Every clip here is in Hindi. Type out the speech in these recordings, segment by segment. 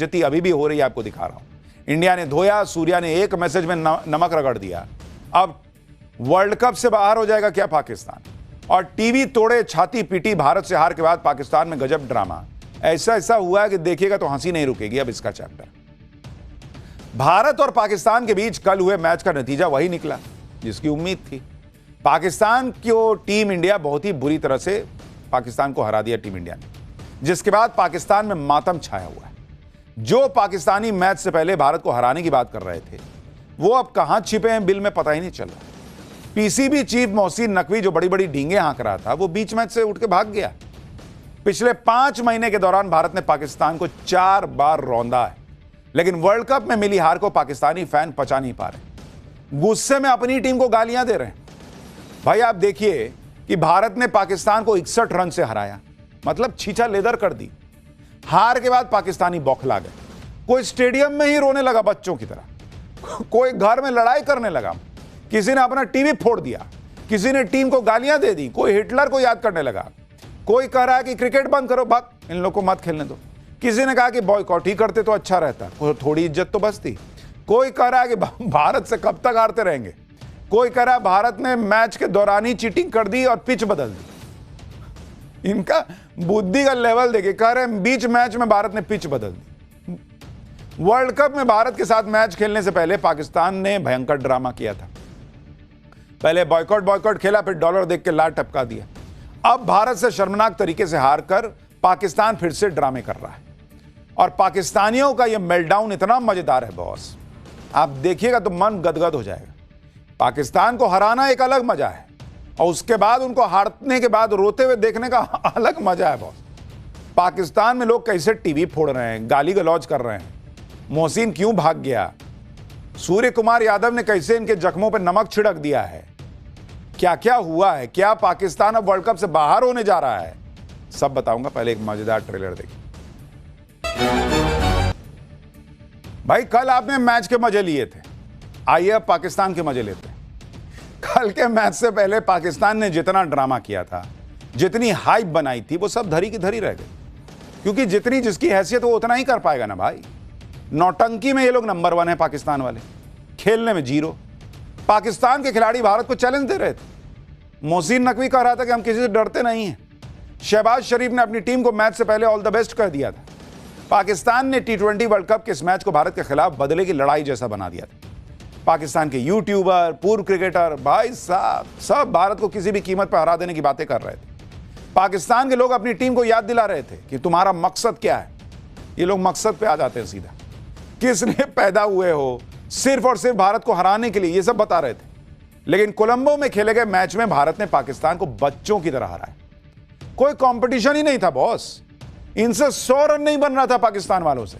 बेइज्जती अभी भी हो रही है, आपको दिखा रहा हूं। इंडिया ने धोया, सूर्या ने एक मैसेज में नमक रगड़ दिया। अब वर्ल्ड कप से बाहर हो जाएगा क्या पाकिस्तान? और टीवी तोड़े, छाती पीटी भारत से हार के बाद पाकिस्तान में गजब ड्रामा। ऐसा हुआ है कि देखिएगा तो हंसी नहीं रुकेगी अब इसका चैप्टर। भारत और पाकिस्तान के बीच कल हुए मैच का नतीजा वही निकला जिसकी उम्मीद थी। पाकिस्तान की टीम इंडिया बहुत ही बुरी तरह से पाकिस्तान को हरा दिया टीम इंडिया ने, जिसके बाद पाकिस्तान में मातम छाया हुआ है। जो पाकिस्तानी मैच से पहले भारत को हराने की बात कर रहे थे वो अब कहां छिपे हैं बिल में पता ही नहीं चल रहा। पीसीबी चीफ मोहसिन नकवी जो बड़ी बड़ी डींगे हाँक रहा था वो बीच मैच से उठ के भाग गया। पिछले 5 महीने के दौरान भारत ने पाकिस्तान को 4 बार रौंदा है, लेकिन वर्ल्ड कप में मिली हार को पाकिस्तानी फैन पचा नहीं पा रहे। गुस्से में अपनी टीम को गालियां दे रहे हैं। भाई आप देखिए कि भारत ने पाकिस्तान को 61 रन से हराया, मतलब छीछा लेदर कर दी। हार के बाद पाकिस्तानी बौखला गए। कोई स्टेडियम में ही रोने लगा बच्चों की तरह, कोई घर में लड़ाई करने लगा, किसी ने अपना टीवी फोड़ दिया, किसी ने टीम को गालियां दे दी, कोई हिटलर को याद करने लगा, कोई कह रहा है कि क्रिकेट बंद करो, भाग, इन लोग को मत खेलने दो। किसी ने कहा कि बॉयकॉट ही करते तो अच्छा रहता, थोड़ी इज्जत तो बचती। कोई कह रहा है कि भारत से कब तक हारते रहेंगे। कोई कह रहा है भारत ने मैच के दौरान ही चीटिंग कर दी और पिच बदल दी। इनका बुद्धि का लेवल देखिए, कह रहे हैं बीच मैच में भारत ने पिच बदल दी। वर्ल्ड कप में भारत के साथ मैच खेलने से पहले पाकिस्तान ने भयंकर ड्रामा किया था। पहले बॉयकॉट खेला, फिर डॉलर देख के लात टपका दिया। अब भारत से शर्मनाक तरीके से हार कर पाकिस्तान फिर से ड्रामे कर रहा है। और पाकिस्तानियों का यह मेल्टडाउन इतना मजेदार है बॉस, आप देखिएगा तो मन गदगद हो जाएगा। पाकिस्तान को हराना एक अलग मजा है और उसके बाद उनको हारने के बाद रोते हुए देखने का अलग मजा है बॉस। पाकिस्तान में लोग कैसे टीवी फोड़ रहे हैं, गाली गलौज कर रहे हैं, मोहसिन क्यों भाग गया, सूर्य कुमार यादव ने कैसे इनके जख्मों पर नमक छिड़क दिया है, क्या क्या हुआ है, क्या पाकिस्तान अब वर्ल्ड कप से बाहर होने जा रहा है, सब बताऊंगा। पहले एक मजेदार ट्रेलर देखिए। भाई कल आपने मैच के मजे लिए थे, आइए अब पाकिस्तान के मजे लेते हैं। कल के मैच से पहले पाकिस्तान ने जितना ड्रामा किया था, जितनी हाइप बनाई थी, वो सब धरी की धरी रह गई, क्योंकि जितनी जिसकी हैसियत वो उतना ही कर पाएगा ना भाई। नौटंकी में ये लोग नंबर 1 है पाकिस्तान वाले, खेलने में 0। पाकिस्तान के खिलाड़ी भारत को चैलेंज दे रहे थे। मोहसिन नकवी कह रहा था कि हम किसी से डरते नहीं हैं। शहबाज शरीफ ने अपनी टीम को मैच से पहले ऑल द बेस्ट कर दिया था। पाकिस्तान ने T20 वर्ल्ड कप के इस मैच को भारत के खिलाफ बदले की लड़ाई जैसा बना दिया था। पाकिस्तान के यूट्यूबर, पूर्व क्रिकेटर, भाई साहब सब भारत को किसी भी कीमत पर हरा देने की बातें कर रहे थे। पाकिस्तान के लोग अपनी टीम को याद दिला रहे थे कि तुम्हारा मकसद क्या है। ये लोग मकसद पे आ जाते हैं सीधा, किस लिए पैदा हुए हो, सिर्फ और सिर्फ भारत को हराने के लिए, ये सब बता रहे थे। लेकिन कोलंबो में खेले गए मैच में भारत ने पाकिस्तान को बच्चों की तरह हराया। कोई कंपटीशन ही नहीं था बॉस, इनसे 100 रन नहीं बन रहा था पाकिस्तान वालों से।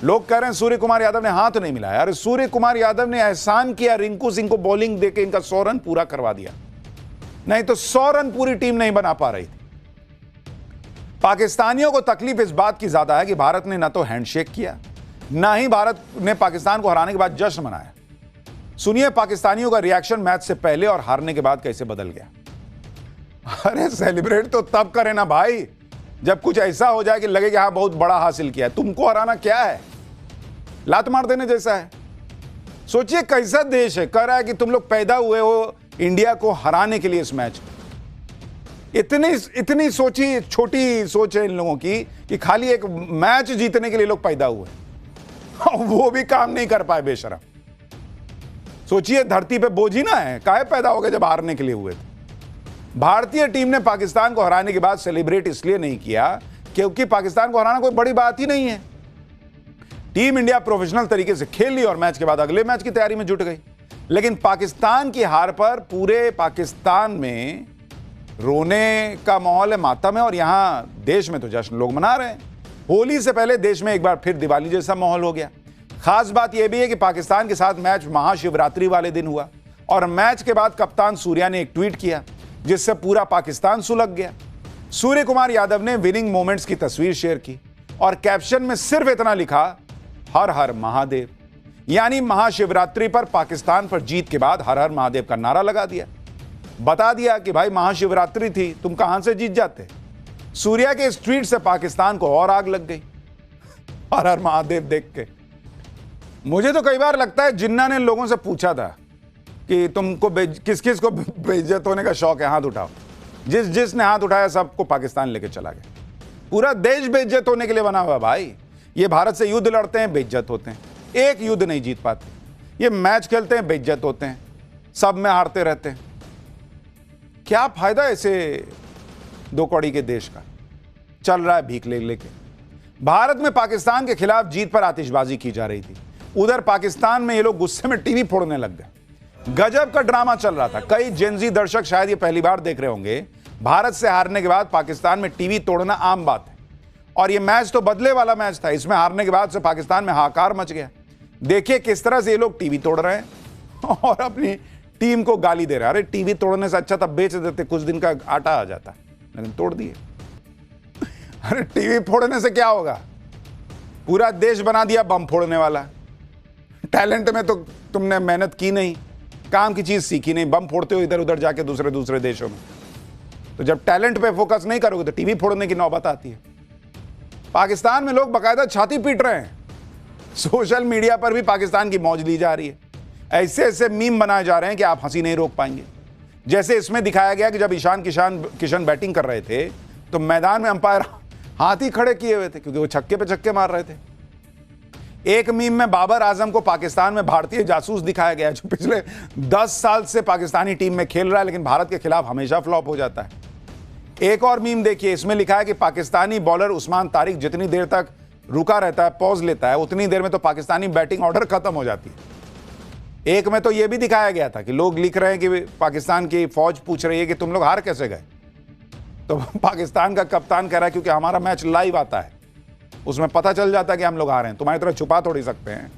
लोग कह रहे हैं सूर्य कुमार यादव ने हाथ नहीं मिलाया। अरे सूर्य कुमार यादव ने एहसान किया, रिंकू सिंह को बॉलिंग देके इनका 100 रन पूरा करवा दिया, नहीं तो 100 रन पूरी टीम नहीं बना पा रही थी। पाकिस्तानियों को तकलीफ इस बात की ज्यादा है कि भारत ने ना तो हैंडशेक किया, ना ही भारत ने पाकिस्तान को हराने के बाद जश्न मनाया। सुनिए पाकिस्तानियों का रिएक्शन मैच से पहले और हारने के बाद कैसे बदल गया। अरे सेलिब्रेट तो तब करें ना भाई जब कुछ ऐसा हो जाए कि लगे कि हाँ बहुत बड़ा हासिल किया। तुमको हराना क्या है, लात मार देने जैसा है। सोचिए कैसा देश है, कह रहा है कि तुम लोग पैदा हुए हो इंडिया को हराने के लिए इस मैच में। इतनी सोची, छोटी सोच है इन लोगों की कि खाली एक मैच जीतने के लिए लोग पैदा हुए, वो भी काम नहीं कर पाए बेशरम। सोचिए धरती पे बोझ ही ना है, काहे पैदा हो गए जब हारने के लिए हुए थे। भारतीय टीम ने पाकिस्तान को हराने के बाद सेलिब्रेट इसलिए नहीं किया क्योंकि पाकिस्तान को हराना कोई बड़ी बात ही नहीं है। टीम इंडिया प्रोफेशनल तरीके से खेल ली और मैच के बाद अगले मैच की तैयारी में जुट गई। लेकिन पाकिस्तान की हार पर पूरे पाकिस्तान में रोने का माहौल है, मातम है, और यहां देश में तो जश्न लोग मना रहे हैं। होली से पहले देश में एक बार फिर दिवाली जैसा माहौल हो गया। खास बात यह भी है कि पाकिस्तान के साथ मैच महाशिवरात्रि वाले दिन हुआ और मैच के बाद कप्तान सूर्या ने एक ट्वीट किया जिससे पूरा पाकिस्तान सुलग गया। सूर्य कुमार यादव ने विनिंग मोमेंट्स की तस्वीर शेयर की और कैप्शन में सिर्फ इतना लिखा, हर हर महादेव, यानी महाशिवरात्रि पर पाकिस्तान पर जीत के बाद हर हर महादेव का नारा लगा दिया। बता दिया कि भाई महाशिवरात्रि थी, तुम कहां से जीत जाते। सूर्या के इस ट्वीट से पाकिस्तान को और आग लग गई। हर हर महादेव देख के। मुझे तो कई बार लगता है जिन्ना ने लोगों से पूछा था कि तुमको किस किस को बेइज्जत होने का शौक है, हाथ उठाओ। जिसने हाथ उठाया सबको पाकिस्तान लेके चला गया। पूरा देश बेइज्जत होने के लिए बना हुआ भाई। ये भारत से युद्ध लड़ते हैं, बेइज्जत होते हैं, एक युद्ध नहीं जीत पाते। ये मैच खेलते हैं, बेइज्जत होते हैं, सब में हारते रहते हैं। क्या फायदा ऐसे दो कौड़ी के देश का? चल रहा है भीख ले लेके। भारत में पाकिस्तान के खिलाफ जीत पर आतिशबाजी की जा रही थी, उधर पाकिस्तान में ये लोग गुस्से में टीवी फोड़ने लग गए। गजब का ड्रामा चल रहा था। कई जेनजी दर्शक शायद ये पहली बार देख रहे होंगे। भारत से हारने के बाद पाकिस्तान में टीवी तोड़ना आम बात है, और ये मैच तो बदले वाला मैच था। इसमें हारने के बाद से पाकिस्तान में हाहाकार मच गया। देखिए किस तरह से ये लोग टीवी तोड़ रहे हैं और अपनी टीम को गाली दे रहे हैं। अरे टीवी तोड़ने से अच्छा तब बेच देते, कुछ दिन का आटा आ जाता, लेकिन तोड़ दिए। अरे टीवी फोड़ने से क्या होगा? पूरा देश बना दिया बम फोड़ने वाला। टैलेंट में तो तुमने मेहनत की नहीं, काम की चीज सीखी नहीं, बम फोड़ते हो इधर उधर जाके दूसरे देशों में। तो जब टैलेंट पे फोकस नहीं करोगे तो टीवी फोड़ने की नौबत आती है। पाकिस्तान में लोग बाकायदा छाती पीट रहे हैं। सोशल मीडिया पर भी पाकिस्तान की मौज ली जा रही है। ऐसे ऐसे मीम बनाए जा रहे हैं कि आप हंसी नहीं रोक पाएंगे। जैसे इसमें दिखाया गया कि जब ईशान किशन बैटिंग कर रहे थे तो मैदान में अंपायर हाथ ही खड़े किए हुए थे, क्योंकि वो छक्के पे छक्के मार रहे थे। एक मीम में बाबर आजम को पाकिस्तान में भारतीय जासूस दिखाया गया, जो पिछले 10 साल से पाकिस्तानी टीम में खेल रहा है, लेकिन भारत के खिलाफ हमेशा फ्लॉप हो जाता है। एक और मीम देखिए, इसमें लिखा है कि पाकिस्तानी बॉलर उस्मान तारिक जितनी देर तक रुका रहता है, पॉज लेता है, उतनी देर में तो पाकिस्तानी बैटिंग ऑर्डर खत्म हो जाती है। एक में तो यह भी दिखाया गया था कि लोग लिख रहे हैं कि पाकिस्तान की फौज पूछ रही है कि तुम लोग हार कैसे गए, तो पाकिस्तान का कप्तान कह रहा है क्योंकि हमारा मैच लाइव आता है, उसमें पता चल जाता है कि हम लोग हारे हैं, तुम्हारी तरह छुपा थोड़ी सकते हैं।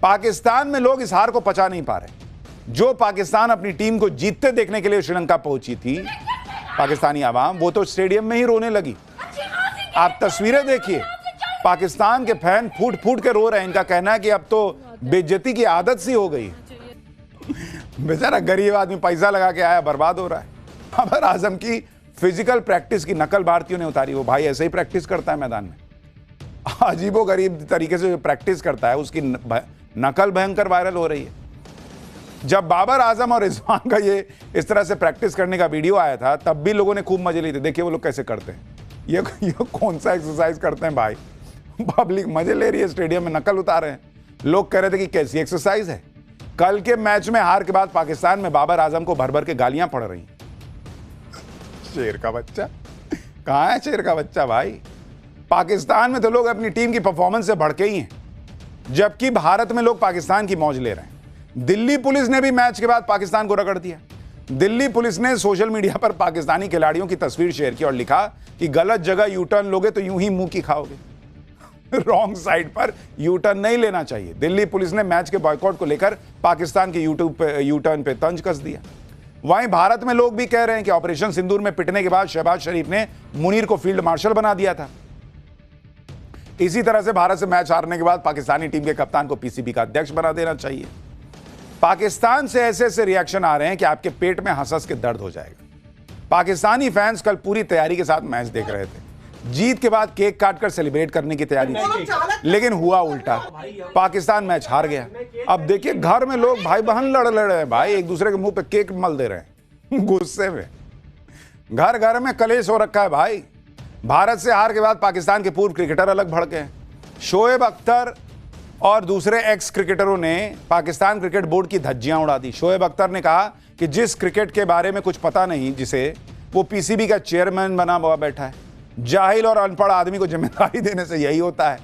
पाकिस्तान में लोग इस हार को पचा नहीं पा रहे। जो पाकिस्तान अपनी टीम को जीतते देखने के लिए श्रीलंका पहुंची थी, पाकिस्तानी आवाम, वो तो स्टेडियम में ही रोने लगी। आप तस्वीरें देखिए, पाकिस्तान के फैन फूट फूट के रो रहे हैं। इनका कहना है कि अब तो बेइज्जती की आदत सी हो गई। बेचारा गरीब आदमी पैसा लगा के आया, बर्बाद हो रहा है। बाबर आजम की फिजिकल प्रैक्टिस की नकल भारतीयों ने उतारी। वो भाई ऐसे ही प्रैक्टिस करता है मैदान में, अजीबोगरीब तरीके से प्रैक्टिस करता है, उसकी नकल भयंकर वायरल हो रही है। जब बाबर आजम और रिजवान का ये इस तरह से प्रैक्टिस करने का वीडियो आया था, तब भी लोगों ने खूब मजे लिए थे। देखिए वो लोग कैसे करते हैं, ये कौन सा एक्सरसाइज करते हैं भाई। पब्लिक मजे ले रही है, स्टेडियम में नकल उतार रहे हैं। लोग कह रहे थे कि कैसी एक्सरसाइज है। कल के मैच में हार के बाद पाकिस्तान में बाबर आजम को भर भर के गालियां पड़ रही हैं। शेर का बच्चा कहां है? शेर का बच्चा भाई। पाकिस्तान में तो लोग अपनी टीम की परफॉर्मेंस से भड़के ही हैं, जबकि भारत में लोग पाकिस्तान की मौज ले रहे हैं। दिल्ली पुलिस ने भी मैच के बाद पाकिस्तान को रगड़ दिया। दिल्ली पुलिस ने सोशल मीडिया पर पाकिस्तानी खिलाड़ियों की तस्वीर शेयर की और लिखा कि गलत जगह यू टर्न लोगे तो यूं ही मुंह की खाओगे। रॉन्ग साइड पर यू टर्न नहीं लेना चाहिए। दिल्ली पुलिस ने मैच के बॉयकॉट को लेकर पाकिस्तान के यू टर्न पे तंज कस दिया। वहीं भारत में लोग भी कह रहे हैं कि ऑपरेशन सिंदूर में पिटने के बाद शहबाज शरीफ ने मुनीर को फील्ड मार्शल बना दिया था। इसी तरह से भारत से मैच हारने के बाद पाकिस्तानी टीम के कप्तान को पीसीबी का अध्यक्ष बना देना चाहिए। पाकिस्तान से ऐसे ऐसे रिएक्शन आ रहे हैं कि आपके पेट में हंस के दर्द हो जाएगा। पाकिस्तानी फैंस कल पूरी तैयारी के साथ मैच देख रहे थे। जीत के बाद केक काटकर सेलिब्रेट करने की तैयारी थी, लेकिन हुआ उल्टा। पाकिस्तान मैच हार गया। अब देखिए घर में लोग भाई बहन लड़ रहे हैं भाई, एक दूसरे के मुंह पे केक मल दे रहे हैं गुस्से में। घर घर में कलेश हो रखा है भाई। भारत से हार के बाद पाकिस्तान के पूर्व क्रिकेटर अलग भड़के हैं। शोएब अख्तर और दूसरे एक्स क्रिकेटरों ने पाकिस्तान क्रिकेट बोर्ड की धज्जियां उड़ा दी। शोएब अख्तर ने कहा कि जिस क्रिकेट के बारे में कुछ पता नहीं, जिसे वो पीसीबी का चेयरमैन बना हुआ बैठा है। जाहिल और अनपढ़ आदमी को जिम्मेदारी देने से यही होता है।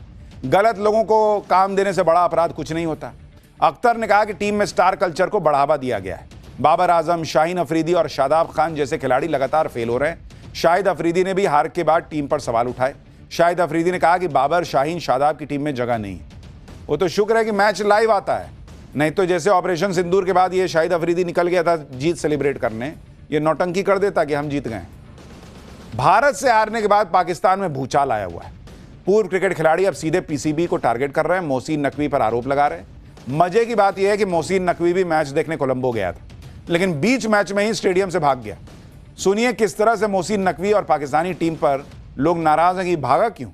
गलत लोगों को काम देने से बड़ा अपराध कुछ नहीं होता। अख्तर ने कहा कि टीम में स्टार कल्चर को बढ़ावा दिया गया है। बाबर आजम, शाहीन अफरीदी और शादाब खान जैसे खिलाड़ी लगातार फेल हो रहे हैं। शाहिद अफरीदी ने भी हार के बाद टीम पर सवाल उठाए। शाहिद अफरीदी ने कहा कि बाबर, शाहीन, शादाब की टीम में जगह नहीं है। वो तो शुक्र है कि मैच लाइव आता है, नहीं तो जैसे ऑपरेशन सिंदूर के बाद ये शाहिद अफरीदी निकल गया था जीत सेलिब्रेट करने, ये नौटंकी कर देता कि हम जीत गए। भारत से हारने के बाद पाकिस्तान में भूचाल आया हुआ है। पूर्व क्रिकेट खिलाड़ी अब सीधे पीसीबी को टारगेट कर रहे हैं, मोहसिन नकवी पर आरोप लगा रहे हैं। मजे की बात यह है कि मोहसिन नकवी भी मैच देखने कोलंबो गया था, लेकिन बीच मैच में ही स्टेडियम से भाग गया। सुनिए किस तरह से मोहसिन नकवी और पाकिस्तानी टीम पर लोग नाराज हैं कि भागा क्यों।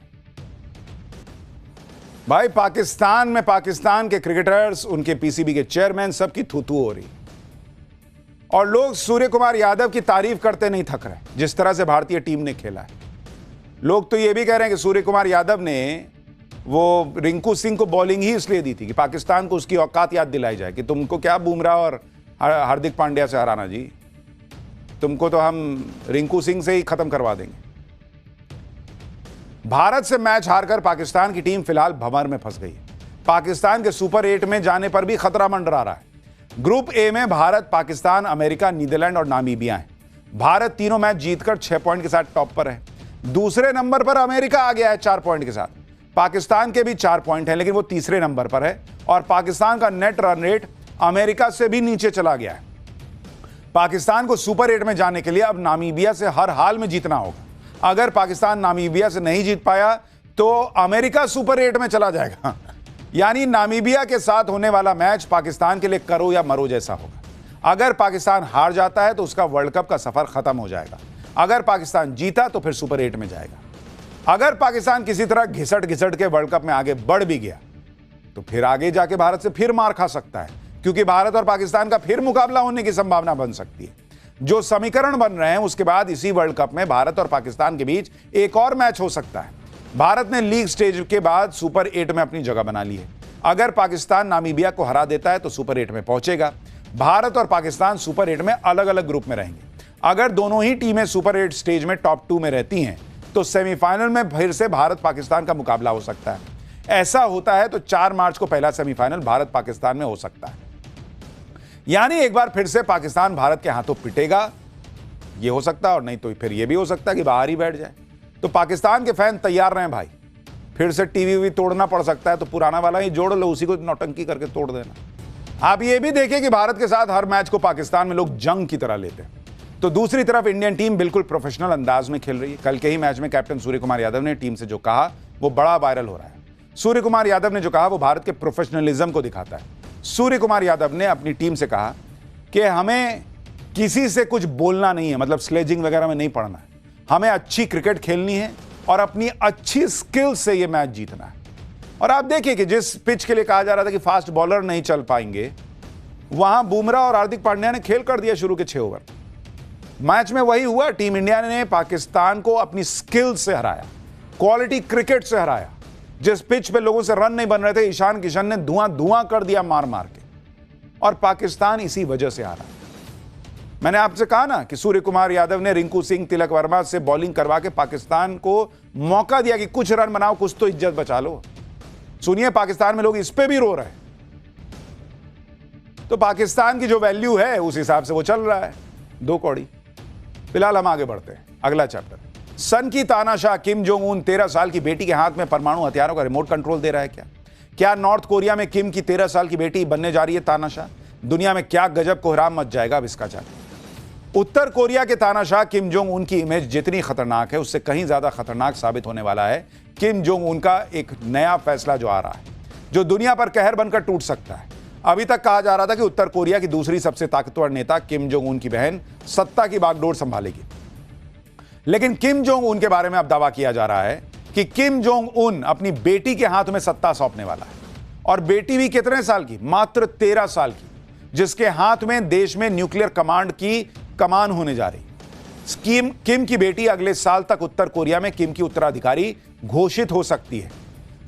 भाई पाकिस्तान में पाकिस्तान के क्रिकेटर्स, उनके पीसीबी के चेयरमैन, सबकी थू-थू हो रही, और लोग सूर्य कुमार यादव की तारीफ करते नहीं थक रहे जिस तरह से भारतीय टीम ने खेला है। लोग तो ये भी कह रहे हैं कि सूर्य कुमार यादव ने वो रिंकू सिंह को बॉलिंग ही इसलिए दी थी कि पाकिस्तान को उसकी औकात याद दिलाई जाए कि तुमको क्या बुमराह और हार्दिक पांड्या से हराना जी, तुमको तो हम रिंकू सिंह से ही खत्म करवा देंगे। भारत से मैच हारकर पाकिस्तान की टीम फिलहाल भंवर में फंस गई है। पाकिस्तान के सुपर 8 में जाने पर भी खतरा मंडरा रहा है। ग्रुप ए में भारत, पाकिस्तान, अमेरिका, नीदरलैंड और नामीबिया है। भारत तीनों मैच जीतकर 6 पॉइंट के साथ टॉप पर है। दूसरे नंबर पर अमेरिका आ गया है 4 पॉइंट के साथ। पाकिस्तान के भी 4 पॉइंट हैं, लेकिन वो तीसरे नंबर पर है, और पाकिस्तान का नेट रन रेट अमेरिका से भी नीचे चला गया है। पाकिस्तान को सुपर 8 में जाने के लिए अब नामीबिया से हर हाल में जीतना होगा। अगर पाकिस्तान नामीबिया से नहीं जीत पाया तो अमेरिका सुपर 8 में चला जाएगा। यानी नामीबिया के साथ होने वाला मैच पाकिस्तान के लिए करो या मरो जैसा होगा। अगर पाकिस्तान हार जाता है तो उसका वर्ल्ड कप का सफर खत्म हो जाएगा। अगर पाकिस्तान जीता तो फिर सुपर 8 में जाएगा। अगर पाकिस्तान किसी तरह घिसट घिसट के वर्ल्ड कप में आगे बढ़ भी गया तो फिर आगे जाके भारत से फिर मार खा सकता है, क्योंकि भारत और पाकिस्तान का फिर मुकाबला होने की संभावना बन सकती है। जो समीकरण बन रहे हैं उसके बाद इसी वर्ल्ड कप में भारत और पाकिस्तान के बीच एक और मैच हो सकता है। भारत ने लीग स्टेज के बाद सुपर 8 में अपनी जगह बना ली है। अगर पाकिस्तान नामीबिया को हरा देता है तो सुपर 8 में पहुंचेगा। भारत और पाकिस्तान सुपर 8 में अलग अलग ग्रुप में रहेंगे। अगर दोनों ही टीमें सुपर 8 स्टेज में टॉप 2 में रहती हैं तो सेमीफाइनल में फिर से भारत पाकिस्तान का मुकाबला हो सकता है। ऐसा होता है तो 4 मार्च को पहला सेमीफाइनल भारत पाकिस्तान में हो सकता है। यानी एक बार फिर से पाकिस्तान भारत के हाथों पिटेगा, ये हो सकता है, और नहीं तो फिर ये भी हो सकता है कि बाहर ही बैठ जाए। तो पाकिस्तान के फैन तैयार रहें भाई, फिर से टीवी तोड़ना पड़ सकता है तो पुराना वाला ही जोड़ लो, उसी को नौटंकी करके तोड़ देना। आप ये भी देखिए कि भारत के साथ हर मैच को पाकिस्तान में लोग जंग की तरह लेते हैं, तो दूसरी तरफ इंडियन टीम बिल्कुल प्रोफेशनल अंदाज में खेल रही है। कल के ही मैच में कैप्टन सूर्य कुमार यादव ने टीम से जो कहा वो बड़ा वायरल हो रहा है। सूर्य कुमार यादव ने जो कहा वो भारत के प्रोफेशनलिज्म को दिखाता है। सूर्य कुमार यादव ने अपनी टीम से कहा कि हमें किसी से कुछ बोलना नहीं है, मतलब स्लेजिंग वगैरह में नहीं पड़ना है, हमें अच्छी क्रिकेट खेलनी है और अपनी अच्छी स्किल से ये मैच जीतना है। और आप देखिए कि जिस पिच के लिए कहा जा रहा था कि फास्ट बॉलर नहीं चल पाएंगे, वहां बुमराह और हार्दिक पांड्या ने खेल कर दिया शुरू के 6 ओवर। मैच में वही हुआ, टीम इंडिया ने पाकिस्तान को अपनी स्किल से हराया, क्वालिटी क्रिकेट से हराया। जिस पिच पे लोगों से रन नहीं बन रहे थे, ईशान किशन ने धुआं कर दिया मार मार के, और पाकिस्तान इसी वजह से हारा। मैंने आपसे कहा ना कि सूर्य कुमार यादव ने रिंकू सिंह, तिलक वर्मा से बॉलिंग करवा के पाकिस्तान को मौका दिया कि कुछ रन बनाओ, कुछ तो इज्जत बचा लो। सुनिए, पाकिस्तान में लोग इस पे भी रो रहे हैं। तो पाकिस्तान की जो वैल्यू है उस हिसाब से वो चल रहा है 2 कौड़ी। फिलहाल हम आगे बढ़ते हैं, अगला चैप्टर। सन की तानाशाह किम जोंग उन 13 साल की बेटी के हाथ में परमाणु हथियारों का रिमोट कंट्रोल दे रहा है क्या नॉर्थ कोरिया में किम की 13 साल की बेटी बनने जा रही है तानाशाह? दुनिया में क्या गजब कोहराम मच जाएगा अब इसका जाने। उत्तर कोरिया के तानाशाह किम जोंग उन की इमेज जितनी खतरनाक है उससे कहीं ज्यादा खतरनाक साबित होने वाला है किम जोंग उन का एक नया फैसला जो आ रहा है, जो दुनिया पर कहर बनकर टूट सकता है। अभी तक कहा जा रहा था कि उत्तर कोरिया की दूसरी सबसे ताकतवर नेता किम जोंग उन की बहन सत्ता की बागडोर संभालेगी, लेकिन किम जोंग उन के बारे में अब दावा किया जा रहा है कि किम जोंग उन अपनी बेटी के हाथ में सत्ता सौंपने वाला है। और बेटी भी कितने साल की? मात्र 13 साल की, जिसके हाथ में देश में न्यूक्लियर कमांड की कमान होने जा रही। किम की बेटी अगले साल तक उत्तर कोरिया में किम की उत्तराधिकारी घोषित हो सकती है।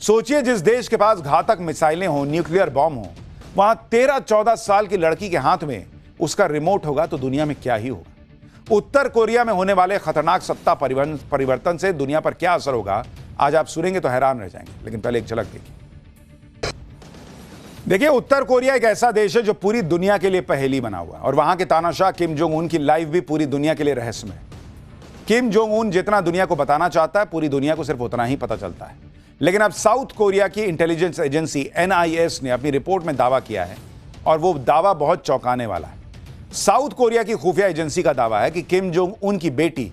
सोचिए, जिस देश के पास घातक मिसाइलें हो, न्यूक्लियर बॉम्ब हो, वहां 13-14 साल की लड़की के हाथ में उसका रिमोट होगा तो दुनिया में क्या ही होगा। उत्तर कोरिया में होने वाले खतरनाक सत्ता परिवर्तन से दुनिया पर क्या असर होगा, आज आप सुनेंगे तो हैरान रह जाएंगे। लेकिन पहले एक झलक देखिए, उत्तर कोरिया एक ऐसा देश है जो पूरी दुनिया के लिए पहेली बना हुआ है, और वहां के तानाशाह किम जोंग उन की लाइफ भी पूरी दुनिया के लिए रहस्यमय है। किम जोंग उन जितना दुनिया को बताना चाहता है, पूरी दुनिया को सिर्फ उतना ही पता चलता है। लेकिन अब साउथ कोरिया की इंटेलिजेंस एजेंसी NIS ने अपनी रिपोर्ट में दावा किया है, और वो दावा बहुत चौंकाने वाला है। साउथ कोरिया की खुफिया एजेंसी का दावा है कि किम जोंग उन की बेटी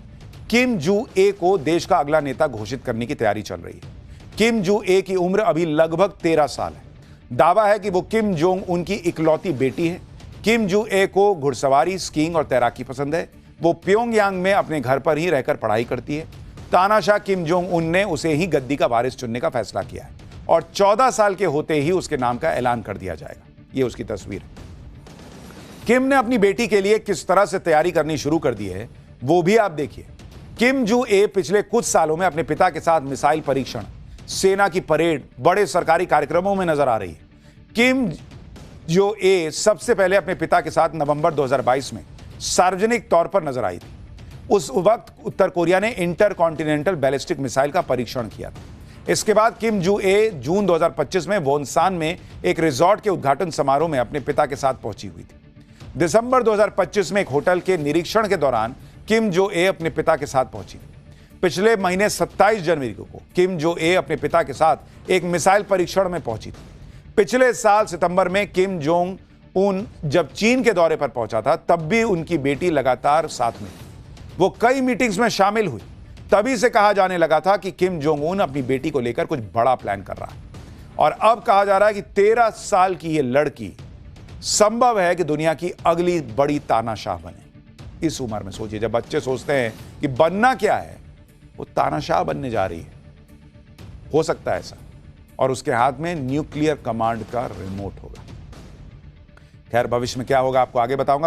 किम जू ए को देश का अगला नेता घोषित करने की तैयारी चल रही है। किम जू ए की उम्र अभी लगभग 13 साल है। दावा है कि वो किम जोंग उन की इकलौती बेटी है। किम जू ए को घुड़सवारी, स्कीइंग और तैराकी पसंद है। वो प्योंगयांग में अपने घर पर ही रहकर पढ़ाई करती है। तानाशाह किम जोंग उन ने उसे ही गद्दी का वारिस चुनने का फैसला किया है। और 14 साल के होते ही उसके नाम का ऐलान कर दिया जाएगा। ये उसकी तस्वीर है। किम ने अपनी बेटी के लिए किस तरह से तैयारी करनी शुरू कर दी है वो भी आप देखिए। किम जो ए पिछले कुछ सालों में अपने पिता के साथ मिसाइल परीक्षण, सेना की परेड, बड़े सरकारी कार्यक्रमों में नजर आ रही है। किम जो ए सबसे पहले अपने पिता के साथ नवंबर 2022 में सार्वजनिक तौर पर नजर आई थी। उस वक्त उत्तर कोरिया ने इंटरकॉन्टिनेंटल बैलिस्टिक मिसाइल का परीक्षण किया था। इसके बाद किम जो ए जून 2025 में वोनसान में एक रिजॉर्ट के उद्घाटन समारोह में अपने पिता के साथ पहुंची हुई थी। दिसंबर 2025 में एक होटल के निरीक्षण के दौरान किम जो ए अपने पिता के साथ पहुंची थी। पिछले महीने 27 जनवरी को किम जो ए अपने पिता के साथ एक मिसाइल परीक्षण में पहुंची थी। पिछले साल सितंबर में किम जोंग उन जब चीन के दौरे पर पहुंचा था, तब भी उनकी बेटी लगातार साथ में थी। वो कई मीटिंग्स में शामिल हुई। तभी से कहा जाने लगा था कि किम जोंग उन अपनी बेटी को लेकर कुछ बड़ा प्लान कर रहा है। और अब कहा जा रहा है कि 13 साल की ये लड़की संभव है कि दुनिया की अगली बड़ी तानाशाह बने। इस उम्र में सोचिए, जब बच्चे सोचते हैं कि बनना क्या है, वो तानाशाह बनने जा रही है। हो सकता है ऐसा, और उसके हाथ में न्यूक्लियर कमांड का रिमोट होगा। खैर, भविष्य में क्या होगा आपको आगे बताऊंगा।